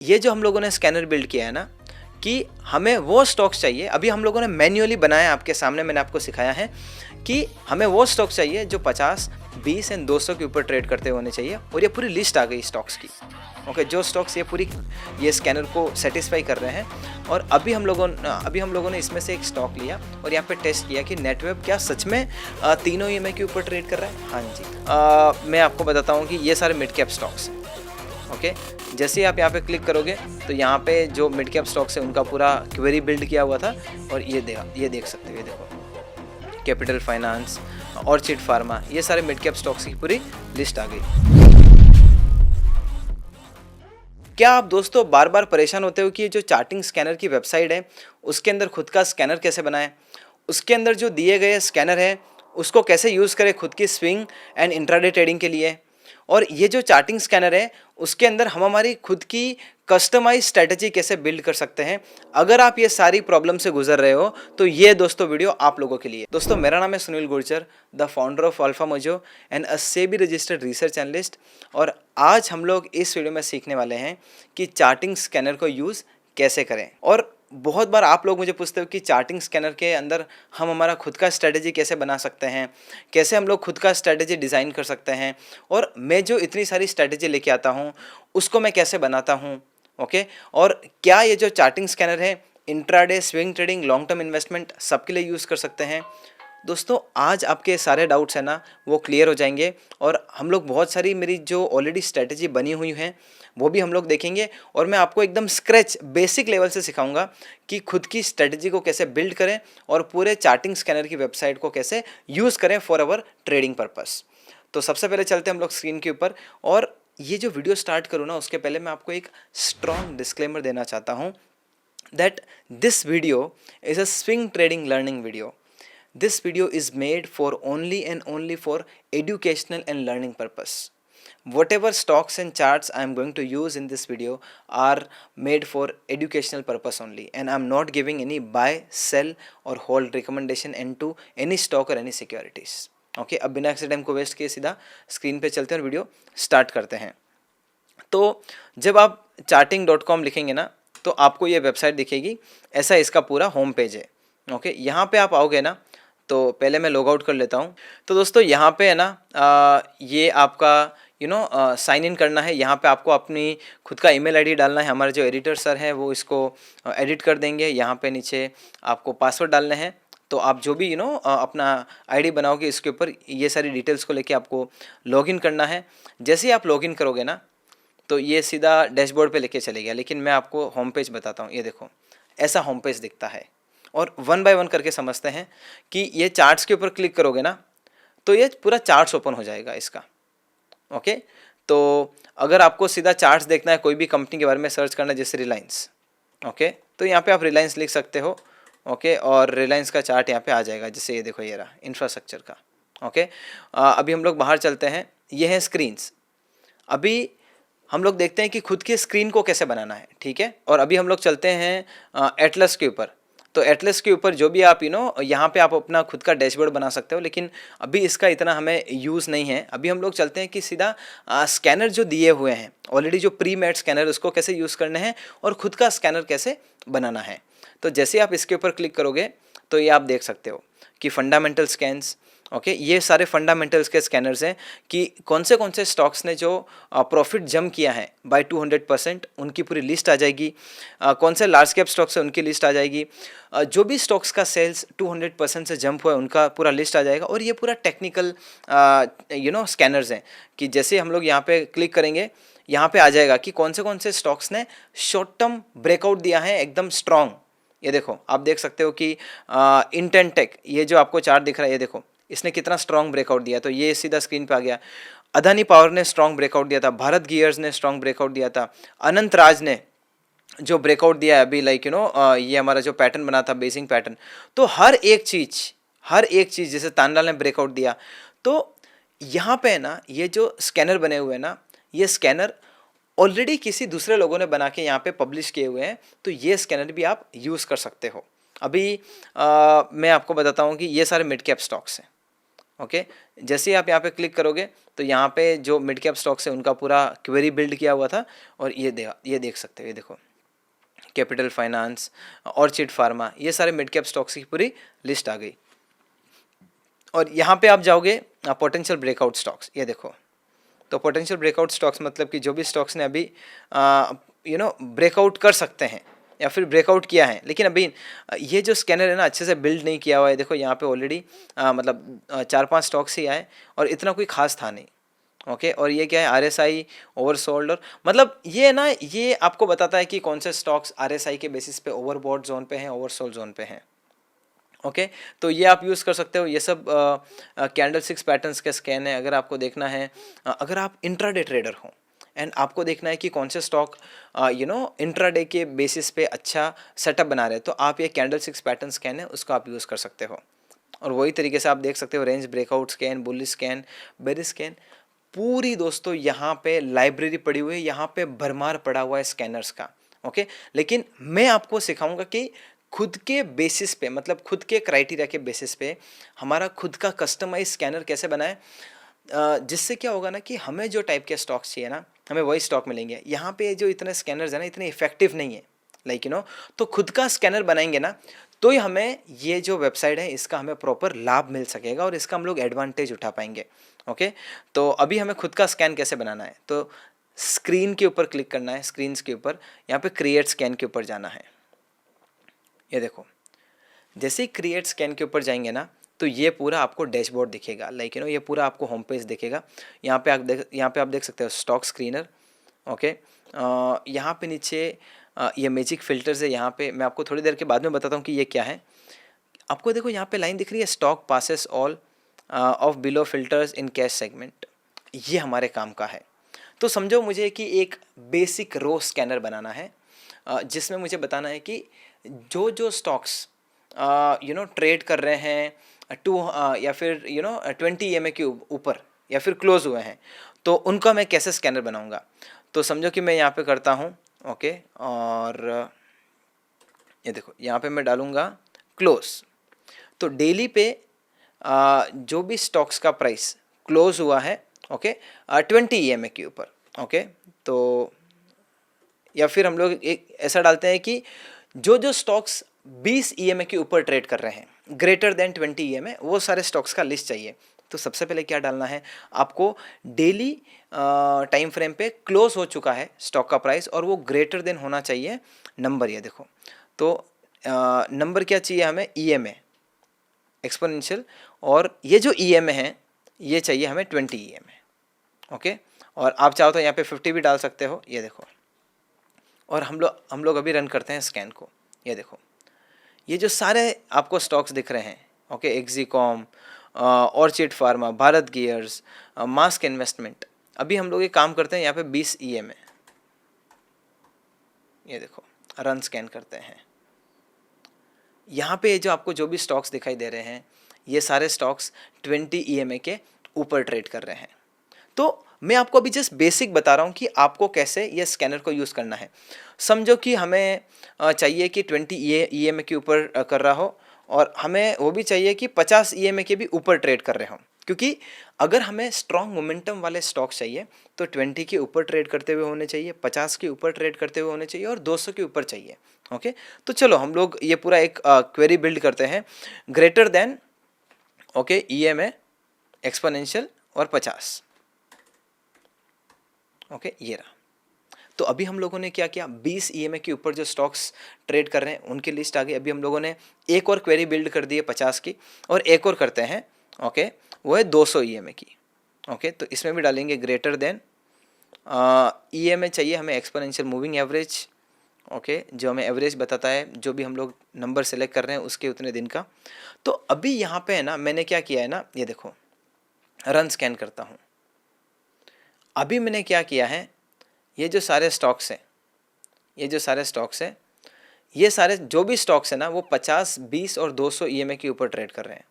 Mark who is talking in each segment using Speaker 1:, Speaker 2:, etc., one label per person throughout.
Speaker 1: ये जो हम लोगों ने स्कैनर बिल्ड किया है ना, कि हमें वो स्टॉक्स चाहिए, अभी हम लोगों ने मैन्युअली बनाया, आपके सामने मैंने आपको सिखाया है कि हमें वो स्टॉक चाहिए जो 50, 20 एंड 200 के ऊपर ट्रेड करते होने चाहिए। और ये पूरी लिस्ट आ गई स्टॉक्स की। ओके, जो स्टॉक्स ये स्कैनर को सेटिस्फाई कर रहे हैं। और अभी हम लोगों ने इसमें से एक स्टॉक लिया और यहाँ पे टेस्ट किया कि नेटवेब क्या सच में तीनों ईएमए के ऊपर ट्रेड कर रहा है। हाँ जी, मैं आपको बताता हूँ कि ये सारे मिड कैप स्टॉक्स हैं। ओके, जैसे ही आप यहाँ पे क्लिक करोगे तो यहाँ पे जो मिड कैप स्टॉक्स है उनका पूरा क्वेरी बिल्ड किया हुआ था। और ये देख सकते हो, ये देखो, कैपिटल फाइनेंस, ऑर्चिड फार्मा, ये सारे मिड कैप स्टॉक्स की पूरी लिस्ट आ गई। क्या आप दोस्तों बार बार परेशान होते हो कि ये जो चार्टिंग स्कैनर की वेबसाइट है उसके अंदर खुद का स्कैनर कैसे बनाएं, उसके अंदर जो दिए गए स्कैनर है उसको कैसे यूज़ करें खुद की स्विंग एंड इंट्राडे ट्रेडिंग के लिए, और ये जो चार्टिंग स्कैनर है उसके अंदर हम हमारी खुद की कस्टमाइज स्ट्रेटजी कैसे बिल्ड कर सकते हैं। अगर आप ये सारी प्रॉब्लम से गुजर रहे हो तो ये दोस्तों वीडियो आप लोगों के लिए। दोस्तों, मेरा नाम है Sunil Gurjar, the founder of alpha mojo and a SEBI registered research analyst. और आज हम लोग इस वीडियो में सीखने वाले हैं कि चार्टिंग स्कैनर को यूज़ कैसे करें। और बहुत बार आप लोग मुझे पूछते हो कि चार्टिंग स्कैनर के अंदर हम हमारा खुद का स्ट्रेटजी कैसे बना सकते हैं, कैसे हम लोग खुद का स्ट्रेटजी डिज़ाइन कर सकते हैं, और मैं जो इतनी सारी स्ट्रेटजी लेके आता हूँ उसको मैं कैसे बनाता हूँ। ओके, और क्या ये जो चार्टिंग स्कैनर है intraday, swing trading, long term investment सबके लिए यूज़ कर सकते हैं। दोस्तों, आज आपके सारे डाउट्स हैं ना वो क्लियर हो जाएंगे। और हम लोग बहुत सारी मेरी जो ऑलरेडी स्ट्रेटजी बनी हुई हैं वो भी हम लोग देखेंगे। और मैं आपको एकदम स्क्रैच बेसिक लेवल से सिखाऊंगा कि खुद की स्ट्रेटजी को कैसे बिल्ड करें और पूरे चार्टिंग स्कैनर की वेबसाइट को कैसे यूज़ करें फॉर अवर ट्रेडिंग पर्पस। तो सबसे पहले चलते हैं हम लोग स्क्रीन के ऊपर। और ये जो वीडियो स्टार्ट करूँ ना उसके पहले मैं आपको एक स्ट्रॉन्ग डिस्क्लेमर देना चाहता हूँ that this video is a swing trading learning video. This video is made for only and only for educational and learning purpose. Whatever stocks and charts I am going to use in this video are made for educational purpose only, and I am not giving any buy, sell or hold recommendation into any stock or any securities. Okay, अब बिना किसी time को waste किए सीधा screen पे चलते हैं और वीडियो स्टार्ट करते हैं। तो जब आप charting.com लिखेंगे ना तो आपको ये वेबसाइट दिखेगी। ऐसा इसका पूरा होम पेज है। ओके, यहाँ पे आप आओगे ना तो पहले मैं लॉग आउट कर लेता हूँ। तो दोस्तों यहाँ पे है ना ये आपका साइन इन करना है। यहाँ पे आपको अपनी खुद का ईमेल आईडी डालना है। हमारे जो एडिटर सर हैं वो इसको एडिट कर देंगे। यहाँ पे नीचे आपको पासवर्ड डालने हैं। तो आप जो भी अपना आईडी बनाओगे इसके ऊपर ये सारी डिटेल्स को लेके आपको लॉगिन करना है। जैसे ही आप लॉगिन करोगे ना तो ये सीधा डैशबोर्ड पे लेके चले गया। लेकिन मैं आपको होम पेज बताता हूँ। ये देखो, ऐसा होम पेज दिखता है। और वन बाय वन करके समझते हैं कि ये चार्ट्स के ऊपर क्लिक करोगे ना तो ये पूरा चार्ट्स ओपन हो जाएगा इसका। ओके, तो अगर आपको सीधा चार्ट्स देखना है, कोई भी कंपनी के बारे में सर्च करना है जैसे रिलायंस, ओके, तो यहाँ पे आप रिलायंस लिख सकते हो। ओके, और रिलायंस का चार्ट यहाँ पे आ जाएगा। जैसे ये देखो, ये रहा इंफ्रास्ट्रक्चर का। ओके, अभी हम लोग बाहर चलते हैं। ये है स्क्रीन्स। अभी हम लोग देखते हैं कि खुद की स्क्रीन को कैसे बनाना है। ठीक है, और अभी हम लोग चलते हैं एटलस के ऊपर। तो एटलस के ऊपर जो भी आप यहाँ पे आप अपना खुद का डैशबोर्ड बना सकते हो, लेकिन अभी इसका इतना हमें यूज़ नहीं है। अभी हम लोग चलते हैं कि सीधा स्कैनर जो दिए हुए हैं ऑलरेडी, जो प्री मेड स्कैनर, उसको कैसे यूज़ करने हैं और खुद का स्कैनर कैसे बनाना है। तो जैसे आप इसके ऊपर क्लिक करोगे तो ये आप देख सकते हो कि फंडामेंटल स्कैन्स। ओके, ये सारे फंडामेंटल्स के स्कैनर्स हैं कि कौन से स्टॉक्स ने जो प्रॉफिट जम किया है बाय 200%, उनकी पूरी लिस्ट आ जाएगी। कौन से लार्ज कैप स्टॉक्स है उनकी लिस्ट आ जाएगी। जो भी स्टॉक्स का सेल्स 200% से जंप हुआ है उनका पूरा लिस्ट आ जाएगा। और ये पूरा टेक्निकल स्कैनर्स हैं कि जैसे हम लोग यहाँ पे क्लिक करेंगे, यहाँ पे आ जाएगा कि कौन से स्टॉक्स ने शॉर्ट टर्म ब्रेकआउट दिया है एकदम स्ट्रॉन्ग। ये देखो, आप देख सकते हो कि इंटेंटेक, ये जो आपको चार्ट दिख रहा है, ये देखो इसने कितना स्ट्रॉन्ग ब्रेकआउट दिया। तो ये सीधा स्क्रीन पे आ गया। अदानी पावर ने स्ट्रॉन्ग ब्रेकआउट दिया था। भारत गियर्स ने स्ट्रॉन्ग ब्रेकआउट दिया था। अनंत राज ने जो ब्रेकआउट दिया है अभी, लाइक ये हमारा जो पैटर्न बना था, बेसिंग पैटर्न। तो हर एक चीज़ जैसे तानलाल ने ब्रेकआउट दिया। तो यहाँ पे है ना, ये जो स्कैनर बने हुए हैं ना, ये स्कैनर ऑलरेडी किसी दूसरे लोगों ने बना के यहाँ पे पब्लिश किए हुए हैं। तो ये स्कैनर भी आप यूज़ कर सकते हो। अभी मैं आपको बताता हूँ कि ये सारे मिड कैप स्टॉक्स हैं। ओके, जैसे ही आप यहाँ पे क्लिक करोगे तो यहाँ पे जो मिड कैप स्टॉक्स है उनका पूरा क्वेरी बिल्ड किया हुआ था, और ये देख सकते हो, ये देखो कैपिटल फाइनेंस, ऑर्चिड फार्मा, ये सारे मिड कैप स्टॉक्स की पूरी लिस्ट आ गई। और यहाँ पे आप जाओगे पोटेंशियल ब्रेकआउट स्टॉक्स, ये देखो। तो पोटेंशियल ब्रेकआउट स्टॉक्स मतलब कि जो भी स्टॉक्स ने अभी ब्रेकआउट कर सकते हैं या फिर ब्रेकआउट किया है, लेकिन अभी ये जो स्कैनर है ना अच्छे से बिल्ड नहीं किया हुआ है। देखो यहाँ पे ऑलरेडी मतलब 4-5 स्टॉक्स ही आए और इतना कोई खास था नहीं। ओके, और ये क्या है, RSI ओवरसोल्ड, और मतलब ये ना ये आपको बताता है कि कौन से स्टॉक्स RSI के बेसिस पे ओवरबॉट जोन पे हैं, ओवरसोल्ड जोन पे हैं। ओके, तो ये आप यूज़ कर सकते हो। ये सब कैंडल सिक्स पैटर्न्स का स्कैन है। अगर आपको देखना है, अगर आप इंट्राडे ट्रेडर हो एंड आपको देखना है कि कौन से स्टॉक इंट्राडे के बेसिस पे अच्छा सेटअप बना रहे हैं, तो आप ये कैंडल सिक्स पैटर्न स्कैन है उसको आप यूज़ कर सकते हो। और वही तरीके से आप देख सकते हो range breakout scan, bullish scan, bearish scan, पूरी दोस्तों यहाँ पे लाइब्रेरी पड़ी हुई है, यहाँ पे भरमार पड़ा हुआ है स्कैनर्स का। ओके, लेकिन मैं आपको सिखाऊंगा कि खुद के बेसिस पे, मतलब खुद के क्राइटेरिया के बेसिस पे हमारा खुद का कस्टमाइज स्कैनर कैसे बनाए, जिससे क्या होगा ना कि हमें जो टाइप के स्टॉक्स चाहिए ना, हमें वही स्टॉक मिलेंगे। यहाँ पे जो इतने स्कैनर्स है ना, इतने इफेक्टिव नहीं है, लाइक तो खुद का स्कैनर बनाएंगे ना, तो ही हमें ये जो वेबसाइट है इसका हमें प्रॉपर लाभ मिल सकेगा और इसका हम लोग एडवांटेज उठा पाएंगे। ओके, तो अभी हमें खुद का स्कैन कैसे बनाना है, तो स्क्रीन के ऊपर क्लिक करना है, स्क्रीन के ऊपर यहाँ पे क्रिएट स्कैन के ऊपर जाना है। ये देखो, जैसे ही क्रिएट स्कैन के ऊपर जाएंगे ना, तो ये पूरा आपको डैशबोर्ड दिखेगा, लाइक ये पूरा आपको होम पेज दिखेगा। यहाँ पे आप देख सकते हो स्टॉक स्क्रीनर। ओके, यहाँ पे नीचे ये मैजिक फिल्टर्स है। यहाँ पे मैं आपको थोड़ी देर के बाद में बताता हूँ कि ये क्या है। आपको देखो यहाँ पे लाइन दिख रही है, stock passes all of below filters in cash segment. ये हमारे काम का है। तो समझो मुझे कि एक बेसिक रो स्कैनर बनाना है, जिसमें मुझे बताना है कि जो जो स्टॉक्स ट्रेड कर रहे हैं या फिर 20 EMA के ऊपर या फिर क्लोज हुए हैं, तो उनका मैं कैसे स्कैनर बनाऊंगा। तो समझो कि मैं यहाँ पे करता हूँ। ओके, और ये देखो यहाँ पे मैं डालूंगा क्लोज। तो डेली पे जो भी स्टॉक्स का प्राइस क्लोज हुआ है, ओके, 20 EMA के ऊपर। ओके, तो या फिर हम लोग एक ऐसा डालते हैं कि जो जो स्टॉक्स 20 EMA के ऊपर ट्रेड कर रहे हैं, ग्रेटर देन 20 EMA, वो सारे स्टॉक्स का लिस्ट चाहिए। तो सबसे पहले क्या डालना है आपको, डेली टाइम फ्रेम पे क्लोज हो चुका है स्टॉक का प्राइस और वो ग्रेटर देन होना चाहिए नंबर। ये देखो, तो नंबर क्या चाहिए हमें, EMA एक्सपोनेंशियल, और ये जो EMA है ये चाहिए हमें 20 EMA। ओके, और आप चाहो तो यहाँ पे 50 भी डाल सकते हो। ये देखो, और हम लोग अभी रन करते हैं स्कैन को। ये देखो, ये जो सारे आपको स्टॉक्स दिख रहे हैं, okay, Exicom, orchid pharma, Bharat gears, mask investment, अभी हम लोग ये काम करते हैं यहाँ पे 20 EMA। ये देखो, रन स्कैन करते हैं। यहाँ पे जो आपको जो भी स्टॉक्स दिखाई दे रहे हैं, ये सारे स्टॉक्स 20 EMA के ऊपर ट्रेड कर रहे हैं। तो मैं आपको अभी जस्ट बेसिक बता रहा हूँ कि आपको कैसे ये स्कैनर को यूज़ करना है। समझो कि हमें चाहिए कि 20 EMA के ऊपर कर रहा हो, और हमें वो भी चाहिए कि 50 EMA के भी ऊपर ट्रेड कर रहे हो, क्योंकि अगर हमें स्ट्रॉन्ग मोमेंटम वाले स्टॉक चाहिए तो 20 के ऊपर ट्रेड करते हुए होने चाहिए, 50 के ऊपर ट्रेड करते हुए होने चाहिए, और 200 के ऊपर चाहिए। ओके, तो चलो हम लोग ये पूरा एक क्वेरी बिल्ड करते हैं, greater than okay EMA exponential और 50। ओके, ये रहा। तो अभी हम लोगों ने क्या किया, 20 EMA के ऊपर जो स्टॉक्स ट्रेड कर रहे हैं उनकी लिस्ट आ गई। अभी हम लोगों ने एक और क्वेरी बिल्ड कर दी है 50 की, और एक और करते हैं। ओके, वो है 200 EMA की। ओके, तो इसमें भी डालेंगे ग्रेटर देन EMA चाहिए हमें एक्सपोनेंशियल मूविंग एवरेज। ओके, जो हमें एवरेज बताता है जो भी हम लोग नंबर सेलेक्ट कर रहे हैं उसके उतने दिन का। तो अभी यहाँ पे है ना, मैंने क्या किया है ना, ये देखो, रन स्कैन करता हूँ। अभी मैंने क्या किया है, ये जो सारे स्टॉक्स हैं, ये सारे जो भी स्टॉक्स हैं ना, वो 50, 20 और 200 EMA के ऊपर ट्रेड कर रहे हैं।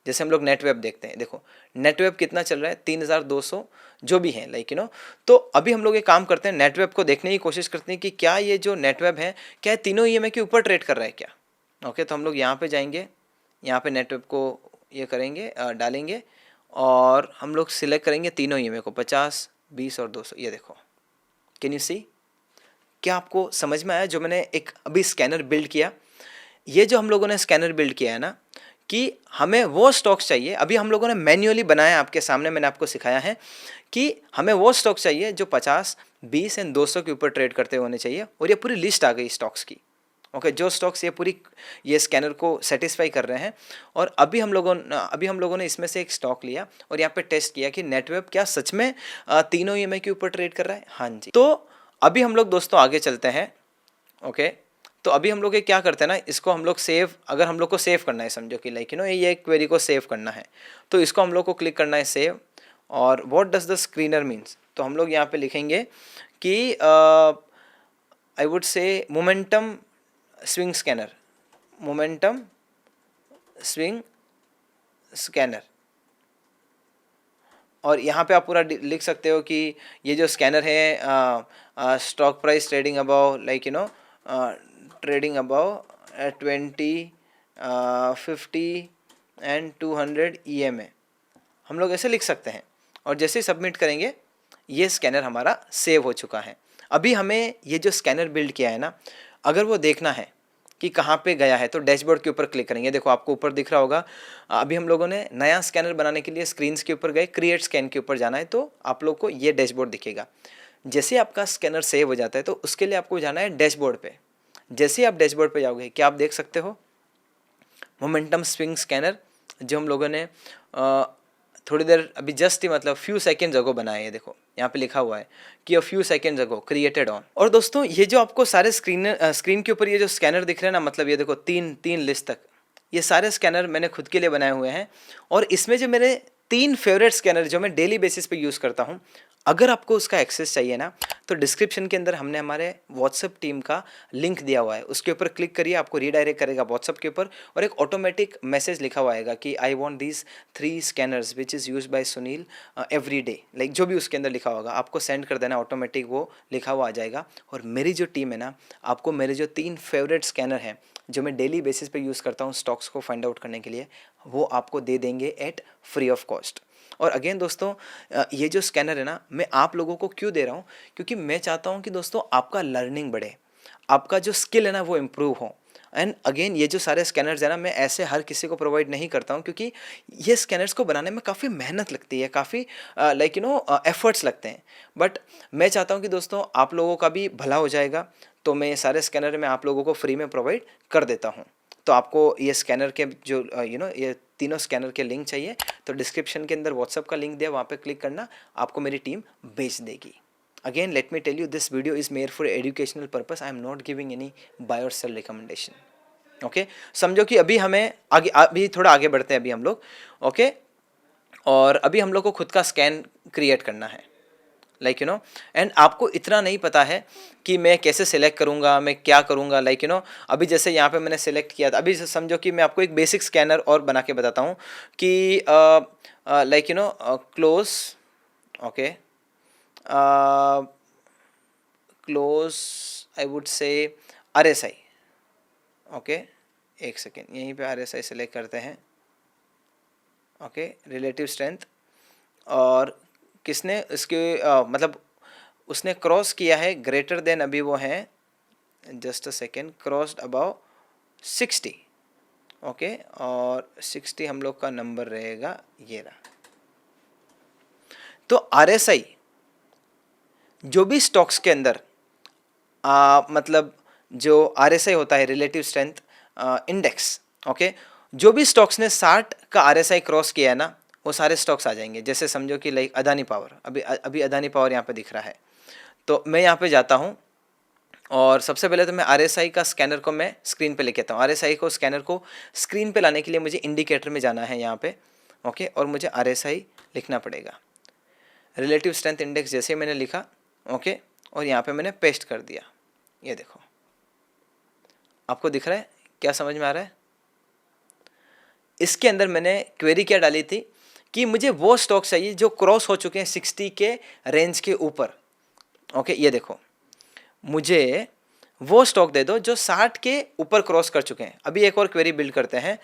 Speaker 1: जैसे हम लोग नेटवेब देखते हैं, देखो नेटवेब कितना चल रहा है, 3200 जो भी है, लाइक तो अभी हम लोग ये काम करते हैं, नेटवेब को देखने की कोशिश करते हैं कि क्या ये जो नेटवेब है क्या तीनों EMA के ऊपर ट्रेड कर रहा है क्या। ओके, तो हम लोग यहाँ पे जाएंगे, यहाँ पे नेटवेब को ये करेंगे, डालेंगे, और हम लोग सिलेक्ट करेंगे तीनों ईएमआई को, 50, 20 और 200। ये देखो, कैन यू सी? क्या आपको समझ में आया जो मैंने एक अभी स्कैनर बिल्ड किया? ये जो हम लोगों ने स्कैनर बिल्ड किया है ना, कि हमें वो स्टॉक्स चाहिए, अभी हम लोगों ने मैन्युअली बनाया, आपके सामने मैंने आपको सिखाया है कि हमें वो स्टॉक चाहिए जो 50, 20 एंड 200 के ऊपर ट्रेड करते होने चाहिए। और ये पूरी लिस्ट आ गई स्टॉक्स की। ओके, जो स्टॉक्स ये स्कैनर को सेटिस्फाई कर रहे हैं। और अभी हम लोगों ने इसमें से एक स्टॉक लिया और यहाँ पे टेस्ट किया कि नेटवेब क्या सच में तीनों ईएमआई के ऊपर ट्रेड कर रहा है। हाँ जी। तो अभी हम लोग दोस्तों आगे चलते हैं। ओके, तो अभी हम लोग ये क्या करते हैं ना, इसको हम लोग सेव, अगर हम लोग को सेव करना है, समझो कि लाइक ये क्वेरी को सेव करना है, तो इसको हम लोग को क्लिक करना है सेव। और what does the screener means, तो हम लोग यहाँ पे लिखेंगे कि I would say momentum swing scanner, momentum swing scanner. और यहाँ पे आप पूरा लिख सकते हो कि ये जो स्कैनर है stock price trading above trading above 20, 50 and 200 EMA, हम लोग ऐसे लिख सकते हैं। और जैसे ही सबमिट करेंगे ये स्कैनर हमारा सेव हो चुका है। अभी हमें ये जो स्कैनर बिल्ड किया है ना, अगर वो देखना है कि कहाँ पे गया है, तो डैशबोर्ड के ऊपर क्लिक करेंगे। देखो आपको ऊपर दिख रहा होगा, अभी हम लोगों ने नया स्कैनर बनाने के लिए स्क्रीन्स के ऊपर गए, क्रिएट स्कैन के ऊपर जाना है, तो आप लोग को ये डैशबोर्ड दिखेगा। जैसे आपका स्कैनर सेव हो जाता है तो उसके लिए आपको जाना है डैशबोर्ड पे। जैसे ही आप डैशबोर्ड पे जाओगे, क्या आप देख सकते हो मोमेंटम स्विंग स्कैनर, जो हम लोगों ने थोड़ी देर अभी जस्ट ही मतलब फ्यू सेकेंड्स अगो बनाया है। देखो यहाँ पे लिखा हुआ है कि a few seconds ago created on. और दोस्तों ये जो आपको सारे स्क्रीन के ऊपर ये जो स्कैनर दिख रहे हैं ना, मतलब ये देखो तीन लिस्ट तक, ये सारे स्कैनर मैंने खुद के लिए बनाए हुए हैं। और इसमें जो मेरे 3 फेवरेट स्कैनर जो मैं डेली बेसिस पे यूज़ करता हूँ, अगर आपको उसका एक्सेस चाहिए ना, तो डिस्क्रिप्शन के अंदर हमने हमारे व्हाट्सएप टीम का लिंक दिया हुआ है, उसके ऊपर क्लिक करिए, आपको रीडायरेक्ट करेगा व्हाट्सएप के ऊपर। और एक ऑटोमेटिक मैसेज लिखा हुआ आएगा कि I want these 3 scanners which is use by Sunil every day, like जो भी उसके अंदर लिखा होगा आपको सेंड कर देना, ऑटोमेटिक वो लिखा हुआ आ जाएगा। और मेरी जो टीम है ना, आपको मेरे जो 3 फेवरेट स्कैनर हैं जो मैं डेली बेसिस पे यूज़ करता हूँ स्टॉक्स को फाइंड आउट करने के लिए, वो आपको दे देंगे एट फ्री ऑफ कॉस्ट। और अगेन दोस्तों, ये जो स्कैनर है ना, मैं आप लोगों को क्यों दे रहा हूँ, क्योंकि मैं चाहता हूँ कि दोस्तों आपका लर्निंग बढ़े, आपका जो स्किल है ना वो इम्प्रूव हो। एंड अगेन ये जो सारे स्कैनर्स है ना, मैं ऐसे हर किसी को प्रोवाइड नहीं करता हूँ, क्योंकि ये स्कैनर्स को बनाने में काफ़ी मेहनत लगती है, काफ़ी एफर्ट्स लगते हैं। बट मैं चाहता हूँ कि दोस्तों आप लोगों का भी भला हो जाएगा, तो मैं ये सारे स्कैनर मैं आप लोगों को फ्री में प्रोवाइड कर देता हूँ। तो आपको ये स्कैनर के जो ये तीनों स्कैनर के लिंक चाहिए, तो डिस्क्रिप्शन के अंदर व्हाट्सएप का लिंक दिया, वहाँ पे क्लिक करना, आपको मेरी टीम भेज देगी। Again let me tell you, this video is made for educational purpose, I am not giving any buy और सेल रिकमेंडेशन। ओके, समझो कि अभी थोड़ा आगे बढ़ते हैं अभी हम लोग। ओके, और अभी हम लोग को खुद का स्कैन क्रिएट करना है, एंड आपको इतना नहीं पता है कि मैं कैसे सिलेक्ट करूँगा, मैं क्या करूँगा। अभी जैसे यहाँ पे मैंने सिलेक्ट किया था, अभी समझो कि मैं आपको एक बेसिक स्कैनर और बना के बताता हूँ कि close, okay, close I would say RSI। Okay, एक सेकेंड, यहीं पे RSI सेलेक्ट करते हैं। ओके, रिलेटिव स्ट्रेंथ, और किसने इसके मतलब उसने क्रॉस किया है ग्रेटर देन, अभी वो है just a second, crossed above 60। Okay, और 60 हम लोग का नंबर रहेगा, ये रहा। तो RSI जो भी स्टॉक्स के अंदर मतलब जो RSI होता है, रिलेटिव स्ट्रेंथ इंडेक्स, ओके, जो भी स्टॉक्स ने 60 का RSI क्रॉस किया है ना, वो सारे स्टॉक्स आ जाएंगे। जैसे समझो कि लाइक अदानी पावर, अभी अदानी पावर यहाँ पे दिख रहा है, तो मैं यहाँ पे जाता हूँ और सबसे पहले तो मैं RSI का स्कैनर को मैं स्क्रीन पे लेके आता हूँ। RSI को स्कैनर को स्क्रीन पे लाने के लिए मुझे इंडिकेटर में जाना है यहाँ पे, ओके, और मुझे RSI लिखना पड़ेगा। रिलेटिव स्ट्रेंथ इंडेक्स जैसे मैंने लिखा, ओके, और यहाँ पे मैंने पेस्ट कर दिया। ये देखो, आपको दिख रहा है, क्या समझ में आ रहा है? इसके अंदर मैंने क्वेरी क्या डाली थी कि मुझे वो स्टॉक चाहिए जो क्रॉस हो चुके हैं 60 के रेंज के ऊपर। ओके, ये देखो, मुझे वो स्टॉक दे दो जो 60 के ऊपर क्रॉस कर चुके हैं। अभी एक और क्वेरी बिल्ड करते हैं,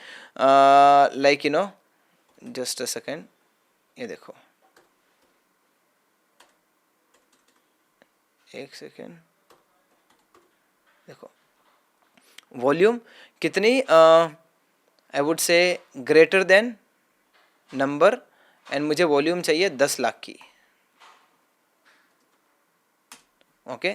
Speaker 1: जस्ट अ सेकेंड, ये देखो, एक सेकेंड, देखो वॉल्यूम कितनी, I would say greater than number, and मुझे वॉल्यूम चाहिए 10 लाख की। ओके,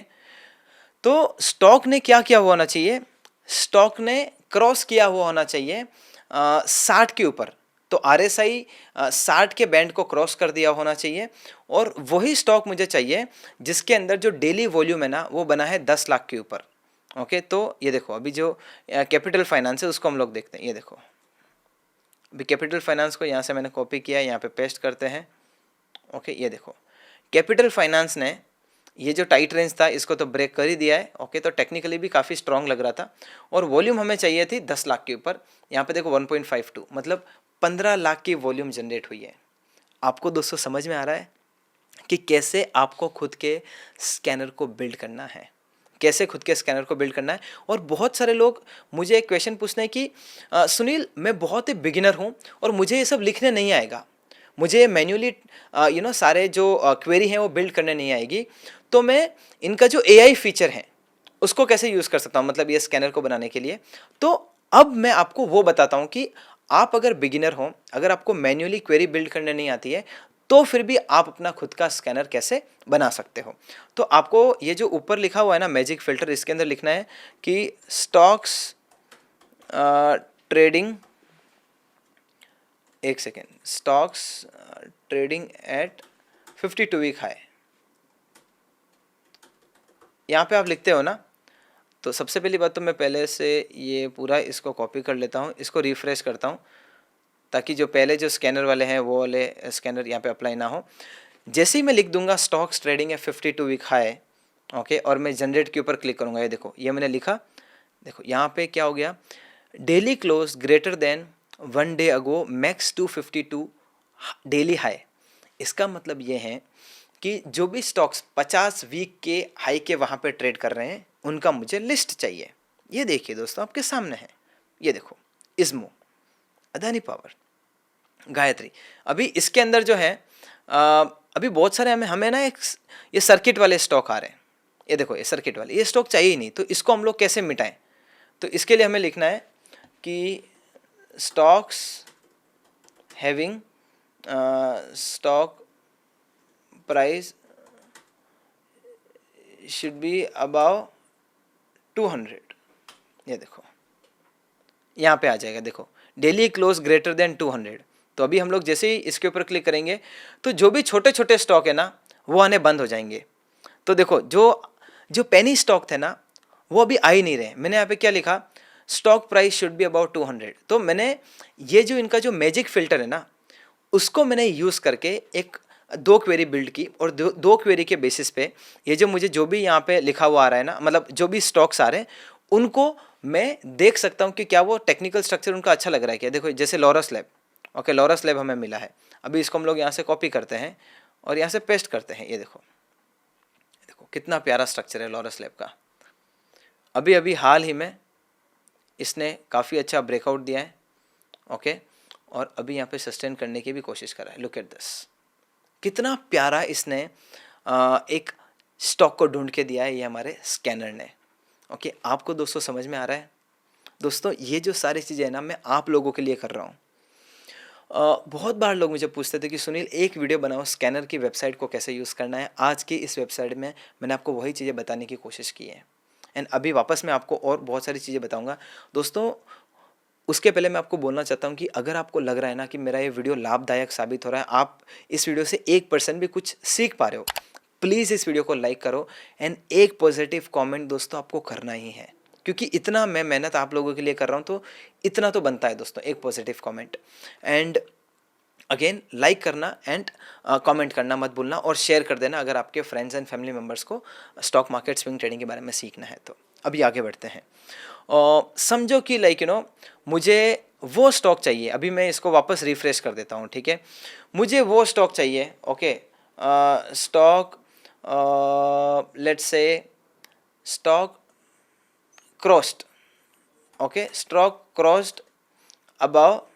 Speaker 1: तो स्टॉक ने क्या किया हुआ होना चाहिए, स्टॉक ने क्रॉस किया हुआ होना चाहिए 60 के ऊपर, तो RSI 60 के बैंड को क्रॉस कर दिया होना चाहिए, और वही स्टॉक मुझे चाहिए जिसके अंदर जो डेली वॉल्यूम है ना वो बना है 10 लाख के ऊपर। ओके, तो ये देखो अभी जो कैपिटल फाइनेंस है उसको हम लोग देखते हैं। ये देखो अभी कैपिटल फाइनेंस को यहाँ से मैंने कॉपी किया, यहाँ पे पेस्ट करते हैं। ओके, ये देखो कैपिटल फाइनेंस ने ये जो टाइट रेंज था इसको तो ब्रेक कर ही दिया है। ओके, तो टेक्निकली भी काफ़ी स्ट्रांग लग रहा था, और वॉल्यूम हमें चाहिए थी 10 लाख के ऊपर। यहाँ पे देखो 1.52 मतलब 15 लाख की वॉल्यूम जनरेट हुई है। आपको दोस्तों समझ में आ रहा है कि कैसे आपको खुद के स्कैनर को बिल्ड करना है, कैसे खुद के स्कैनर को बिल्ड करना है। और बहुत सारे लोग मुझे एक क्वेश्चन पूछते हैं कि सुनील मैं बहुत ही बिगिनर हूँ और मुझे ये सब लिखने नहीं आएगा, मुझे मैन्युअली सारे जो क्वेरी हैं वो बिल्ड करने नहीं आएगी, तो मैं इनका जो AI फीचर है उसको कैसे यूज़ कर सकता हूँ, मतलब ये स्कैनर को बनाने के लिए। तो अब मैं आपको वो बताता हूँ कि आप अगर बिगिनर हो, अगर आपको मैन्युअली क्वेरी बिल्ड करने नहीं आती है, तो फिर भी आप अपना खुद का स्कैनर कैसे बना सकते हो। तो आपको ये जो ऊपर लिखा हुआ है ना मैजिक फिल्टर, इसके अंदर लिखना है कि स्टॉक्स ट्रेडिंग, एक second, stocks trading at 52 week high, यहाँ पे आप लिखते हो ना। तो सबसे पहली बात तो मैं पहले से ये पूरा इसको कॉपी कर लेता हूँ, इसको रिफ्रेश करता हूँ, ताकि जो पहले जो स्कैनर वाले हैं वो वाले स्कैनर यहाँ पे अप्लाई ना हो। जैसे ही मैं लिख दूंगा स्टॉक्स ट्रेडिंग है 52 वीक हाई, ओके, और मैं जनरेट के ऊपर क्लिक करूँगा, ये देखो ये मैंने लिखा, देखो यहाँ पे क्या हो गया, daily close greater than 1 day ago max 252 daily high. इसका मतलब ये है कि जो भी स्टॉक्स 50 वीक के हाई के वहाँ पे ट्रेड कर रहे हैं उनका मुझे लिस्ट चाहिए। ये देखिए दोस्तों आपके सामने है, ये देखो इस्मो, अदानी पावर, गायत्री। अभी इसके अंदर जो है अभी बहुत सारे हमें ना एक ये सर्किट वाले स्टॉक आ रहे हैं, ये देखो ये सर्किट वाले, ये स्टॉक चाहिए ही नहीं, तो इसको हम लोग कैसे मिटाएं। तो इसके लिए हमें लिखना है कि stocks having stock price should be above 200, ये देखो यहाँ पे आ जाएगा, देखो डेली क्लोज ग्रेटर देन 200। तो अभी हम लोग जैसे ही इसके ऊपर क्लिक करेंगे तो जो भी छोटे छोटे स्टॉक है ना वो आने बंद हो जाएंगे। तो देखो जो जो पेनी स्टॉक थे ना वो अभी आ ही नहीं रहे। मैंने यहाँ पे क्या लिखा, stock price should be about 200। तो मैंने ये जो इनका जो मैजिक फिल्टर है ना उसको मैंने यूज़ करके एक 2 क्वेरी बिल्ड की, और दो क्वेरी के बेसिस पे ये जो मुझे जो भी यहाँ पे लिखा हुआ आ रहा है ना, मतलब जो भी स्टॉक्स आ रहे हैं उनको मैं देख सकता हूँ कि क्या वो टेक्निकल स्ट्रक्चर उनका अच्छा लग रहा है क्या। देखो जैसे Laurus lab, okay Laurus lab हमें मिला है, अभी इसको हम लोग यहाँ से कॉपी करते हैं और यहाँ से पेस्ट करते हैं। ये देखो देखो कितना प्यारा स्ट्रक्चर है लॉरस लैब का। अभी अभी हाल ही में इसने काफ़ी अच्छा ब्रेकआउट दिया है, ओके, और अभी यहाँ पे सस्टेन करने की भी कोशिश कर रहा है। लुक एट दिस, कितना प्यारा इसने एक स्टॉक को ढूंढ के दिया है ये हमारे स्कैनर ने। ओके, आपको दोस्तों समझ में आ रहा है। दोस्तों ये जो सारी चीज़ें हैं ना मैं आप लोगों के लिए कर रहा हूँ। बहुत बार लोग मुझे पूछते थे कि सुनील एक वीडियो बनाओ स्कैनर की वेबसाइट को कैसे यूज़ करना है। आज की इस वेबसाइट में मैंने आपको वही चीज़ें बताने की कोशिश की है, एंड अभी वापस मैं आपको और बहुत सारी चीज़ें बताऊँगा। दोस्तों उसके पहले मैं आपको बोलना चाहता हूँ कि अगर आपको लग रहा है ना कि मेरा ये वीडियो लाभदायक साबित हो रहा है, आप इस वीडियो से 1% भी कुछ सीख पा रहे हो, प्लीज़ इस वीडियो को लाइक करो, एंड एक पॉजिटिव कमेंट दोस्तों आपको करना ही है, क्योंकि इतना मैं मेहनत आप लोगों के लिए कर रहा हूँ तो इतना तो बनता है दोस्तों, एक positive comment. And again like करना एंड कमेंट करना मत भूलना, और शेयर कर देना अगर आपके फ्रेंड्स एंड फैमिली मेम्बर्स को स्टॉक मार्केट स्विंग ट्रेडिंग के बारे में सीखना है तो। अभी आगे बढ़ते हैं। समझो कि लाइक मुझे वो स्टॉक चाहिए, अभी मैं इसको वापस रिफ्रेश कर देता हूँ, ठीक है। मुझे वो स्टॉक चाहिए, okay, stock let's say stock crossed, okay, stock crossed above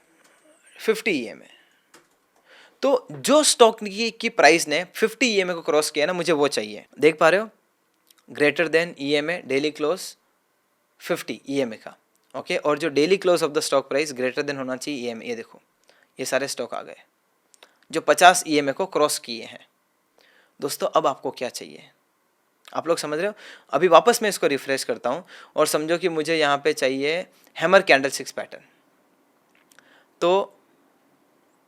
Speaker 1: 50 EMA। तो जो स्टॉक की प्राइस ने 50 ईएमए को क्रॉस किया ना, मुझे वो चाहिए। देख पा रहे हो, greater than EMA daily close 50 EMA का, ओके। और जो daily close of the stock price greater than होना चाहिए ईएमए। ये देखो, ये सारे स्टॉक आ गए जो 50 ईएमए को क्रॉस किए हैं। दोस्तों अब आपको क्या चाहिए, आप लोग समझ रहे हो? अभी वापस मैं इसको रिफ्रेश करता हूँ और समझो कि मुझे यहाँ पे चाहिए हैमर कैंडलस्टिक्स पैटर्न। तो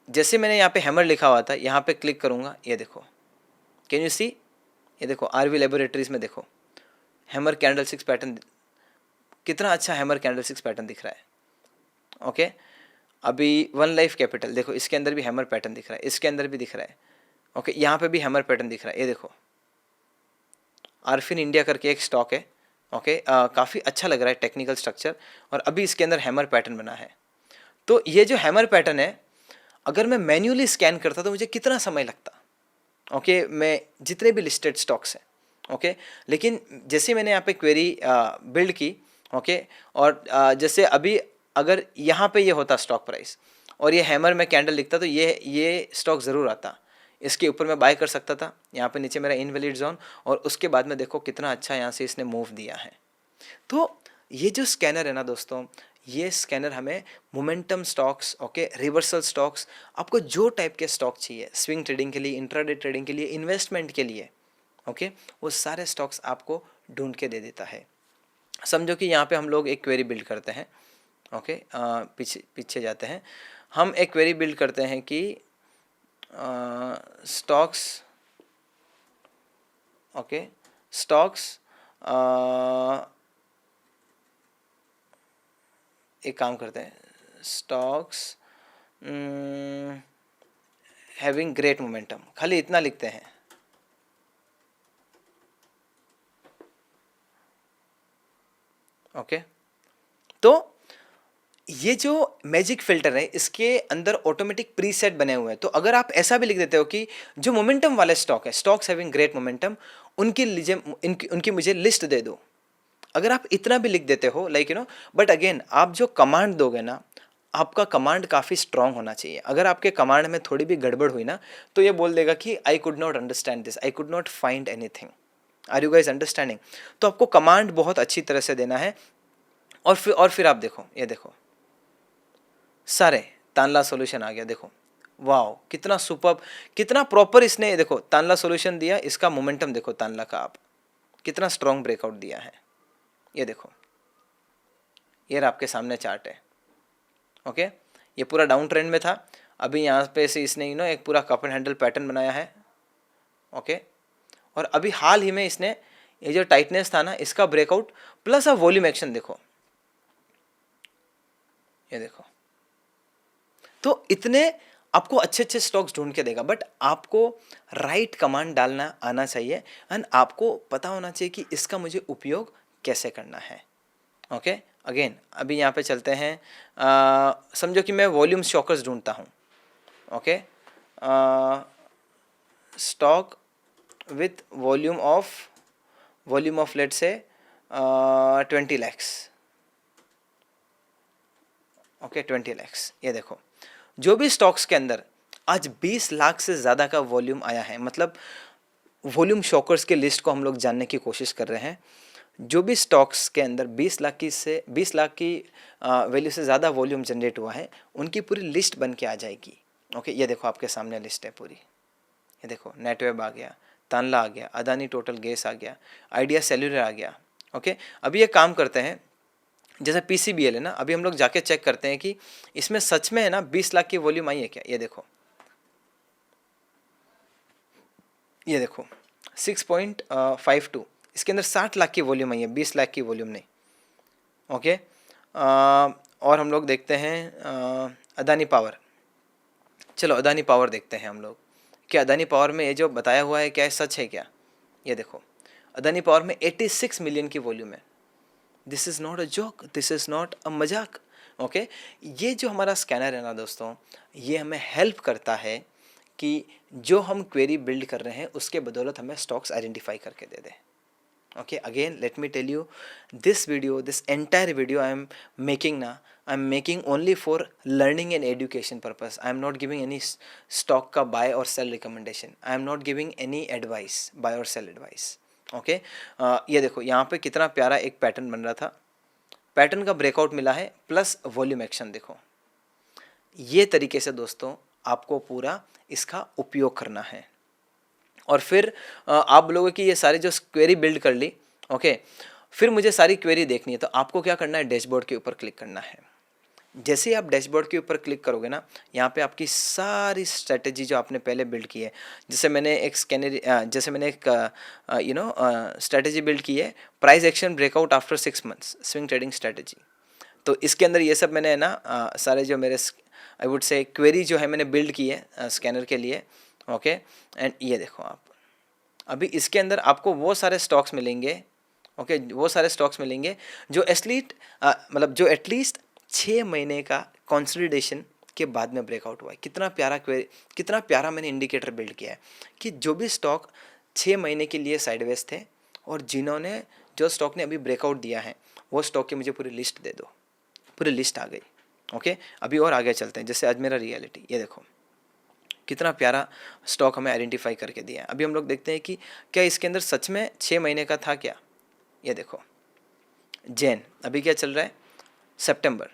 Speaker 1: जैसे मैंने यहाँ पे हैमर लिखा हुआ था, यहाँ पे क्लिक करूँगा, ये देखो, कैन यू सी, ये देखो आरवी लेबोरेटरीज में देखो हैमर कैंडलस्टिक्स पैटर्न, कितना अच्छा हैमर कैंडलस्टिक्स पैटर्न दिख रहा है, ओके। अभी वन लाइफ कैपिटल देखो, इसके अंदर भी हैमर पैटर्न दिख रहा है, इसके अंदर भी दिख रहा है, ओके। यहाँ पे भी हैमर पैटर्न दिख रहा है, ये देखो आरफिन इंडिया करके एक स्टॉक है, ओके। काफ़ी अच्छा लग रहा है टेक्निकल स्ट्रक्चर, और अभी इसके अंदर हैमर पैटर्न बना है। तो ये जो हैमर पैटर्न है, अगर मैं मैन्युअली स्कैन करता तो मुझे कितना समय लगता, ओके। मैं जितने भी लिस्टेड स्टॉक्स हैं, ओके, लेकिन जैसे मैंने यहाँ पे क्वेरी बिल्ड की, ओके, और जैसे अभी अगर यहाँ पे ये होता स्टॉक प्राइस और ये हैमर में कैंडल लिखता तो ये स्टॉक ज़रूर आता, इसके ऊपर मैं बाय कर सकता था। यहाँ पे नीचे मेरा इनवैलिड जोन, और उसके बाद में देखो कितना अच्छा यहाँ से इसने मूव दिया है। तो ये जो स्कैनर है ना दोस्तों, ये स्कैनर हमें momentum stocks, okay, reversal stocks, आपको जो टाइप के स्टॉक चाहिए, स्विंग ट्रेडिंग के लिए, इंट्राडे ट्रेडिंग के लिए, इन्वेस्टमेंट के लिए, ओके, वो सारे स्टॉक्स आपको ढूंढ के दे देता है। समझो कि यहाँ पे हम लोग एक क्वेरी बिल्ड करते हैं, ओके। पीछे जाते हैं, हम एक क्वेरी बिल्ड करते हैं कि स्टॉक्स, ओके, स्टॉक्स, एक काम करते हैं, स्टॉक्स हैविंग ग्रेट मोमेंटम, खाली इतना लिखते हैं, ओके। तो ये जो मैजिक फिल्टर है, इसके अंदर ऑटोमेटिक प्रीसेट बने हुए हैं। तो अगर आप ऐसा भी लिख देते हो कि जो मोमेंटम वाले स्टॉक है, स्टॉक्स हैविंग ग्रेट मोमेंटम, उनकी मुझे लिस्ट दे दो, अगर आप इतना भी लिख देते हो, like you know, but again आप जो कमांड दोगे ना, आपका कमांड काफ़ी स्ट्रांग होना चाहिए। अगर आपके कमांड में थोड़ी भी गड़बड़ हुई ना, तो ये बोल देगा कि I could not understand this, I could not find anything. Are you guys understanding? तो आपको कमांड बहुत अच्छी तरह से देना है। और फिर आप देखो, ये देखो सारे तानला सॉल्यूशन आ गया, देखो वाओ, कितना सुपर्ब, कितना प्रॉपर इसने, देखो तानला सॉल्यूशन दिया, इसका मोमेंटम देखो तानला का, आप कितना स्ट्रांग ब्रेकआउट दिया है। ये देखो, ये आपके सामने चार्ट है, ओके। ये पूरा डाउन ट्रेंड में था, अभी यहाँ पे से इसने एक पूरा कप एंड हैंडल पैटर्न बनाया है, ओके। और अभी हाल ही में इसने ये जो टाइटनेस था ना, इसका ब्रेकआउट प्लस अब वॉल्यूम एक्शन देखो, ये देखो। तो इतने आपको अच्छे अच्छे स्टॉक्स ढूंढ के देगा, बट आपको राइट कमांड डालना आना चाहिए, एंड आपको पता होना चाहिए कि इसका मुझे उपयोग कैसे करना है, ओके। अगेन अभी यहाँ पे चलते हैं, समझो कि मैं वॉल्यूम शॉकर्स ढूंढता हूँ, okay, stock with volume of let's say 20 lakhs, okay, 20 lakhs. ये देखो, जो भी स्टॉक्स के अंदर आज 20 लाख से ज़्यादा का वॉल्यूम आया है, मतलब वॉल्यूम शॉकर्स के लिस्ट को हम लोग जानने की कोशिश कर रहे हैं। जो भी स्टॉक्स के अंदर 20 लाख की वैल्यू से ज़्यादा वॉल्यूम जनरेट हुआ है, उनकी पूरी लिस्ट बन के आ जाएगी, ओके। ये देखो आपके सामने लिस्ट है पूरी, ये देखो नेटवेब आ गया, तानला आ गया, अदानी टोटल गैस आ गया, आइडिया सेल्यूलर आ गया, ओके। अभी ये काम करते हैं, जैसे PCBL है ना, अभी हम लोग जाके चेक करते हैं कि इसमें सच में है ना 20 लाख की वॉल्यूम आई है क्या। ये देखो, ये देखो 6.52, इसके अंदर 60 लाख की वॉल्यूम आई है, 20 लाख की वॉल्यूम नहीं, ओके। और हम लोग देखते हैं अदानी पावर, चलो अदानी पावर देखते हैं हम लोग, क्या अदानी पावर में ये जो बताया हुआ है क्या सच है क्या। ये देखो, अदानी पावर में 86 मिलियन की वॉल्यूम है। This is not a joke, this is not a मजाक, ओके। ये जो हमारा स्कैनर है ना दोस्तों, ये हमें हेल्प करता है कि जो हम क्वेरी बिल्ड कर रहे हैं उसके बदौलत हमें स्टॉक्स आइडेंटिफाई करके दे दें, okay. Again let me tell you, this entire video I am making ना, I am making only for learning and education purpose. I am not giving any stock का बाय और sell recommendation. I am not giving any advice, buy और sell advice. Okay, ये देखो यहाँ पे कितना प्यारा एक पैटर्न बन रहा था. पैटर्न का ब्रेकआउट मिला है प्लस वॉल्यूम एक्शन. देखो ये तरीके से दोस्तों आपको पूरा इसका उपयोग करना है. और फिर आप लोगों की ये सारी जो क्वेरी बिल्ड कर ली, ओके, फिर मुझे सारी क्वेरी देखनी है. तो आपको क्या करना है, डैशबोर्ड के ऊपर क्लिक करना है. जैसे ही आप डैशबोर्ड के ऊपर क्लिक करोगे ना, यहाँ पे आपकी सारी स्ट्रेटेजी जो आपने पहले बिल्ड की है, जैसे मैंने एक स्ट्रेटेजी बिल्ड की है, price action breakout after 6 months swing trading strategy. तो इसके अंदर ये सब मैंने है ना सारे जो मेरे आई वुड से क्वेरी जो है मैंने बिल्ड की है स्कैनर के लिए. ओके, एंड ये देखो आप अभी इसके अंदर आपको वो सारे स्टॉक्स मिलेंगे. ओके, वो सारे स्टॉक्स मिलेंगे जो एटलीस्ट 6 महीने का कंसोलिडेशन के बाद में ब्रेकआउट हुआ है. कितना प्यारा मैंने इंडिकेटर बिल्ड किया है कि जो भी स्टॉक 6 महीने के लिए साइडवेज थे और जो स्टॉक ने अभी ब्रेकआउट दिया है, वो स्टॉक की मुझे पूरी लिस्ट दे दो. पूरी लिस्ट आ गई. ओके, अभी और आगे चलते हैं. जैसे आज मेरा रियलिटी, ये देखो कितना प्यारा स्टॉक हमें आइडेंटिफाई करके दिया है. अभी हम लोग देखते हैं कि क्या इसके अंदर सच में 6 महीने का था क्या. ये देखो जैन, अभी क्या चल रहा है, सितंबर,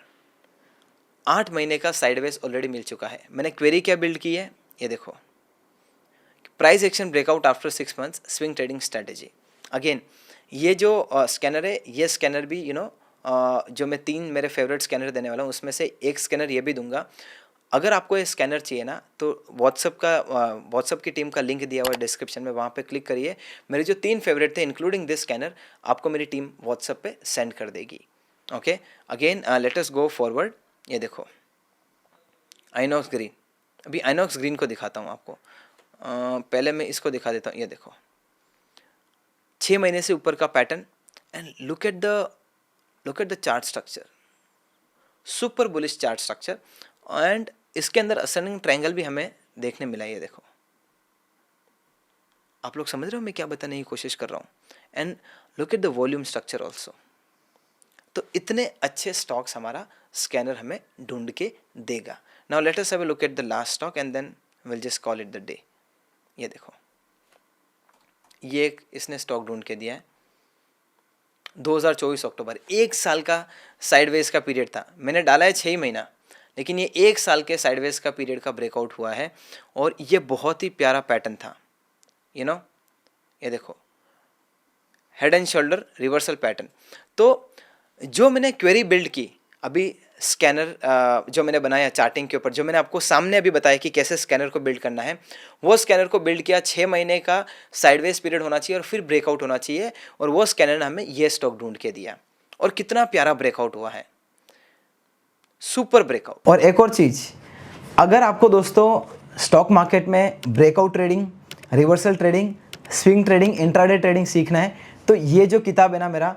Speaker 1: 8 महीने का साइडवेज ऑलरेडी मिल चुका है. मैंने क्वेरी क्या बिल्ड की है, ये देखो, price action breakout after 6 months swing trading strategy. Again ये जो स्कैनर है, ये स्कैनर भी जो मैं 3 मेरे फेवरेट स्कैनर देने वाला हूँ, उसमें से एक स्कैनर ये भी दूंगा. अगर आपको ये स्कैनर चाहिए ना, तो व्हाट्सअप की टीम का लिंक दिया हुआ है डिस्क्रिप्शन में, वहाँ पे क्लिक करिए. मेरे जो 3 फेवरेट थे इंक्लूडिंग दिस स्कैनर, आपको मेरी टीम व्हाट्सअप पे सेंड कर देगी. Okay, again let us go forward. ये देखो आइनॉक्स ग्रीन. अभी आइनॉक्स ग्रीन को दिखाता हूँ आपको. पहले मैं इसको दिखा देता हूँ. ये देखो 6 महीने से ऊपर का pattern and look at the chart structure. Super bullish chart structure. And इसके अंदर असेंडिंग ट्रायंगल भी हमें देखने मिला है. ये देखो, आप लोग समझ रहे हो मैं क्या बताने की कोशिश कर रहा हूँ. And look at the volume structure also. तो इतने अच्छे स्टॉक्स हमारा स्कैनर हमें ढूंढ के देगा. Now let us have a look at the last stock and then will just call it the day. ये देखो, ये एक इसने स्टॉक ढूंढ के दिया है 2024 अक्टूबर. 1 साल का साइडवेज का पीरियड था. मैंने डाला है 6 महीना, लेकिन ये 1 साल के साइडवेज का पीरियड का ब्रेकआउट हुआ है. और ये बहुत ही प्यारा पैटर्न था. ये देखो head and shoulder reversal pattern. तो जो मैंने क्वेरी बिल्ड की अभी स्कैनर जो मैंने बनाया चार्टिंग के ऊपर, जो मैंने आपको सामने अभी बताया कि कैसे स्कैनर को बिल्ड करना है, वो स्कैनर को बिल्ड किया. 6 महीने का साइडवेज पीरियड होना चाहिए और फिर ब्रेकआउट होना चाहिए. और वो स्कैनर ने हमें ये स्टॉक ढूंढ के दिया. और कितना प्यारा ब्रेकआउट हुआ है, सुपर ब्रेकआउट. और एक और चीज़, अगर आपको दोस्तों स्टॉक मार्केट में breakout trading, reversal trading, swing trading, intraday trading सीखना है, तो ये जो किताब है ना मेरा,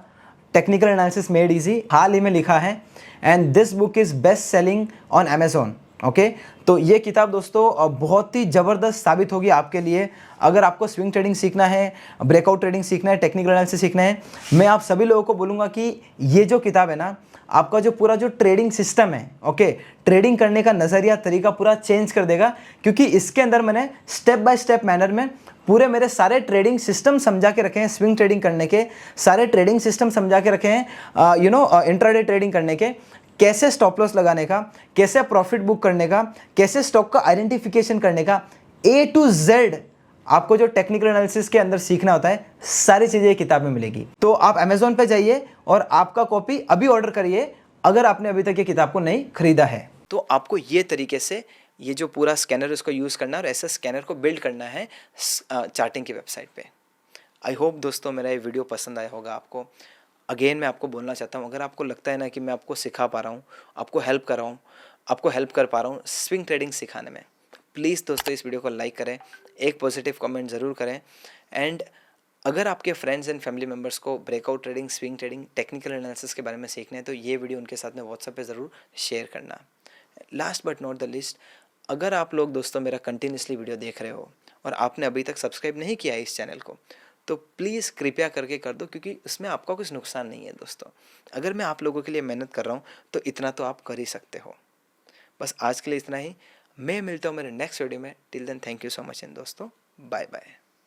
Speaker 1: टेक्निकल एनालिसिस मेड इजी, हाल ही में लिखा है. And this book is best selling on Amazon. Okay, तो ये किताब दोस्तों बहुत ही ज़बरदस्त साबित होगी आपके लिए. अगर आपको स्विंग ट्रेडिंग सीखना है, ब्रेकआउट ट्रेडिंग सीखना है, टेक्निकल एनालिसिस सीखना है, मैं आप सभी लोगों को बोलूँगा कि ये जो किताब है ना, आपका जो पूरा जो ट्रेडिंग सिस्टम है, ओके, ट्रेडिंग करने का नज़रिया, तरीका पूरा चेंज कर देगा. क्योंकि इसके अंदर मैंने स्टेप बाय स्टेप मैनर में पूरे मेरे सारे ट्रेडिंग सिस्टम समझा के रखे हैं. स्विंग ट्रेडिंग करने के सारे ट्रेडिंग सिस्टम समझा के रखे हैं. इंट्राडे ट्रेडिंग करने के, कैसे स्टॉप लॉस लगाने का, कैसे प्रॉफिट बुक करने का, कैसे स्टॉक का आइडेंटिफिकेशन करने का, A to Z आपको जो टेक्निकल एनालिसिस के अंदर सीखना होता है, सारी चीज़ें किताब में मिलेगी. तो आप अमेजोन पे जाइए और आपका कॉपी अभी ऑर्डर करिए अगर आपने अभी तक ये किताब को नहीं खरीदा है. तो आपको ये तरीके से ये जो पूरा स्कैनर उसको यूज़ करना है और ऐसे स्कैनर को बिल्ड करना है चार्टिंग की वेबसाइट पे. आई होप दोस्तों मेरा ये वीडियो पसंद आया होगा आपको. अगेन मैं आपको बोलना चाहता हूँ, अगर आपको लगता है ना कि मैं आपको सिखा पा रहा हूँ, आपको हेल्प कर रहा हूँ, आपको हेल्प कर पा रहा हूँ स्विंग ट्रेडिंग सिखाने में, प्लीज़ दोस्तों इस वीडियो को लाइक करें, एक पॉजिटिव कमेंट ज़रूर करें. एंड अगर आपके फ्रेंड्स एंड फैमिली मेम्बर्स को breakout trading, swing trading, technical analysis के बारे में सीखना है, तो ये वीडियो उनके साथ में व्हाट्सएप पे ज़रूर शेयर करना. Last but not the list, अगर आप लोग दोस्तों मेरा कंटिन्यूसली वीडियो देख रहे हो और आपने अभी तक सब्सक्राइब नहीं किया है इस चैनल को, तो प्लीज़ कृपया करके कर दो, क्योंकि उसमें आपका कुछ नुकसान नहीं है दोस्तों। अगर मैं आप लोगों के लिए मेहनत कर रहा हूँ तो इतना तो आप कर ही सकते हो। बस आज के लिए इतना ही। मैं मिलता हूँ मेरे नेक्स्ट वीडियो में। Till then thank you so much and दोस्तों बाय बाय।